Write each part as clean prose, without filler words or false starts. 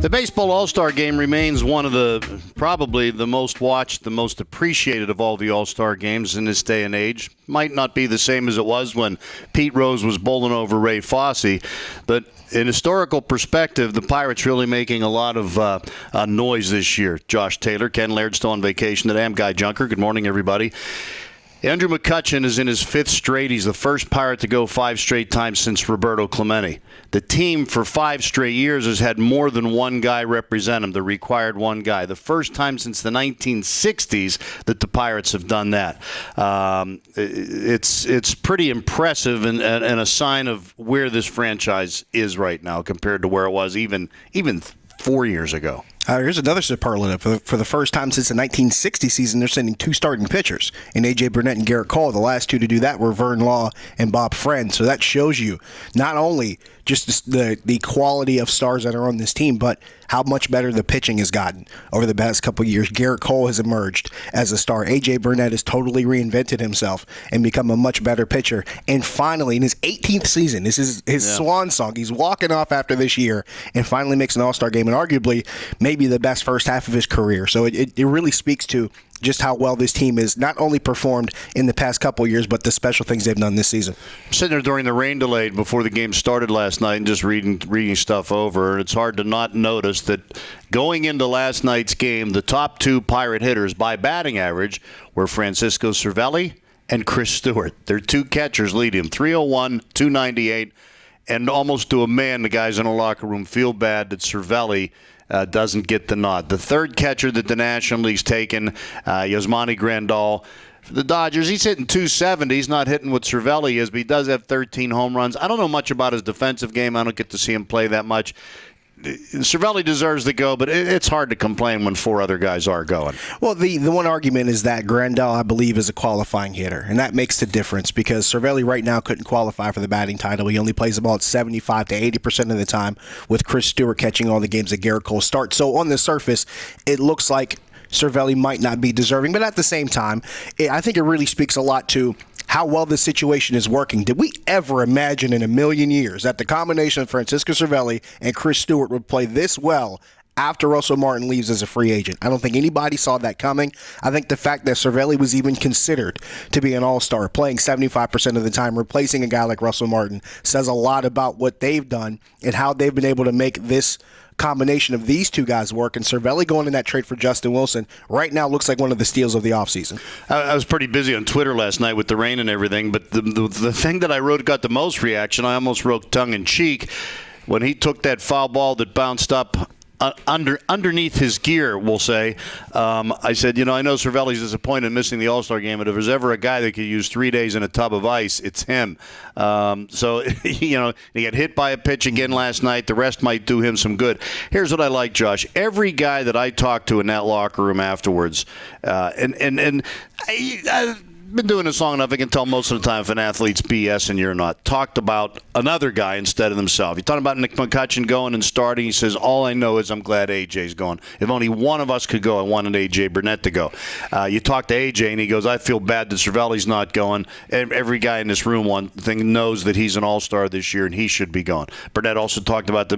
The Baseball All-Star Game remains one of probably the most watched, the most appreciated of all the All-Star Games in this day and age. Might not be the same as it was when Pete Rose was bowling over Ray Fosse, but in historical perspective, the Pirates really making a lot of noise this year. Josh Taylor, Ken Laird still on vacation today. I'm Guy Junker. Good morning, everybody. Andrew McCutchen is in his fifth straight. He's the first Pirate to go 5 straight times since Roberto Clemente. The team for 5 straight years has had more than one guy represent him, the required one guy. The first time since the 1960s that the Pirates have done that. It's pretty impressive and a sign of where this franchise is right now compared to where it was even 4 years ago. Here's another superlative. For the first time since the 1960 season, they're sending 2 starting pitchers, in A.J. Burnett and Garrett Cole. The last 2 to do that were Vern Law and Bob Friend. So that shows you not only just the quality of stars that are on this team, but how much better the pitching has gotten over the past couple of years. Garrett Cole has emerged as a star. A.J. Burnett has totally reinvented himself and become a much better pitcher. And finally, in his 18th season, this is his swan song. He's walking off after this year and finally makes an All-Star game, and arguably maybe the best first half of his career. So it really speaks to just how well this team is not only performed in the past couple of years, but the special things they've done this season. I'm sitting there during the rain delay before the game started last night and just reading stuff over. It's hard to not notice that going into last night's game, the top 2 Pirate hitters by batting average were Francisco Cervelli and Chris Stewart. Their 2 catchers lead him, 301, 298, and almost to a man, the guys in the locker room feel bad that Cervelli doesn't get the nod. The third catcher that the National League's taken, Yasmani Grandal. For the Dodgers, he's hitting 270. He's not hitting what Cervelli is, but he does have 13 home runs. I don't know much about his defensive game. I don't get to see him play that much. Cervelli deserves to go, but it's hard to complain when 4 other guys are going. Well, the one argument is that Grandal, I believe, is a qualifying hitter, and that makes the difference because Cervelli right now couldn't qualify for the batting title. He only plays the ball at 75 to 80% of the time, with Chris Stewart catching all the games that Garrett Cole starts. So on the surface, it looks like Cervelli might not be deserving, but at the same time, I think it really speaks a lot to how well this situation is working. Did we ever imagine in a million years that the combination of Francisco Cervelli and Chris Stewart would play this well after Russell Martin leaves as a free agent? I don't think anybody saw that coming. I think the fact that Cervelli was even considered to be an all-star, playing 75% of the time, replacing a guy like Russell Martin, says a lot about what they've done and how they've been able to make this combination of these 2 guys work. And Cervelli going in that trade for Justin Wilson right now looks like one of the steals of the offseason. I was pretty busy on Twitter last night with the rain and everything, but the thing that I wrote got the most reaction, I almost wrote tongue-in-cheek, when he took that foul ball that bounced up underneath his gear, we'll say. I said, I know Cervelli's disappointed in missing the All-Star game, but if there's ever a guy that could use 3 days in a tub of ice, it's him. So, he got hit by a pitch again last night. The rest might do him some good. Here's what I like, Josh. Every guy that I talked to in that locker room afterwards, I've been doing this long enough, I can tell most of the time if an athlete's BS and you're not. Talked about another guy instead of themselves. You're talking about Nick McCutchen going and starting. He says, all I know is I'm glad AJ's going. If only one of us could go, I wanted AJ Burnett to go. You talk to AJ and he goes, I feel bad that Cervelli's not going. Every guy in this room, one thing, knows that he's an all-star this year and he should be going. Burnett also talked about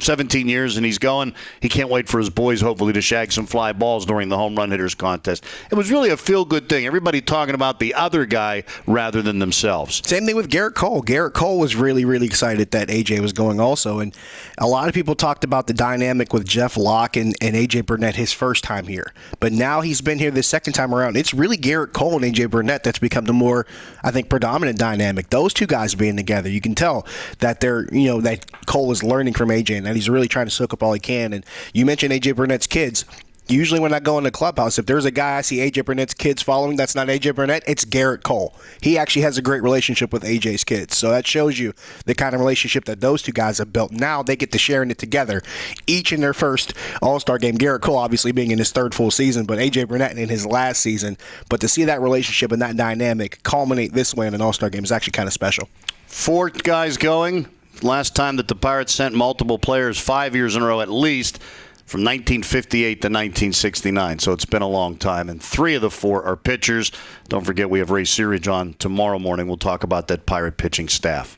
17 years and he's going. He can't wait for his boys, hopefully, to shag some fly balls during the home run hitters contest. It was really a feel-good thing. Everybody talking about the other guy rather than themselves. Same thing with Garrett Cole. Garrett Cole was really, really excited that AJ was going also. And a lot of people talked about the dynamic with Jeff Locke and AJ Burnett his first time here. But now he's been here the second time around. It's really Garrett Cole and AJ Burnett that's become the more, I think, predominant dynamic. Those 2 guys being together, you can tell that they're, that Cole is learning from AJ and that he's really trying to soak up all he can. And you mentioned AJ Burnett's kids. Usually when I go in the clubhouse, if there's a guy I see AJ Burnett's kids following that's not AJ Burnett, it's Garrett Cole. He actually has a great relationship with AJ's kids. So that shows you the kind of relationship that those 2 guys have built. Now they get to sharing it together, each in their first All-Star game. Garrett Cole obviously being in his 3rd full season, but AJ Burnett in his last season. But to see that relationship and that dynamic culminate this way in an All-Star game is actually kind of special. 4 guys going. Last time that the Pirates sent multiple players, 5 years in a row at least, from 1958 to 1969. So it's been a long time. And 3 of the 4 are pitchers. Don't forget we have Ray Searage on tomorrow morning. We'll talk about that Pirate pitching staff.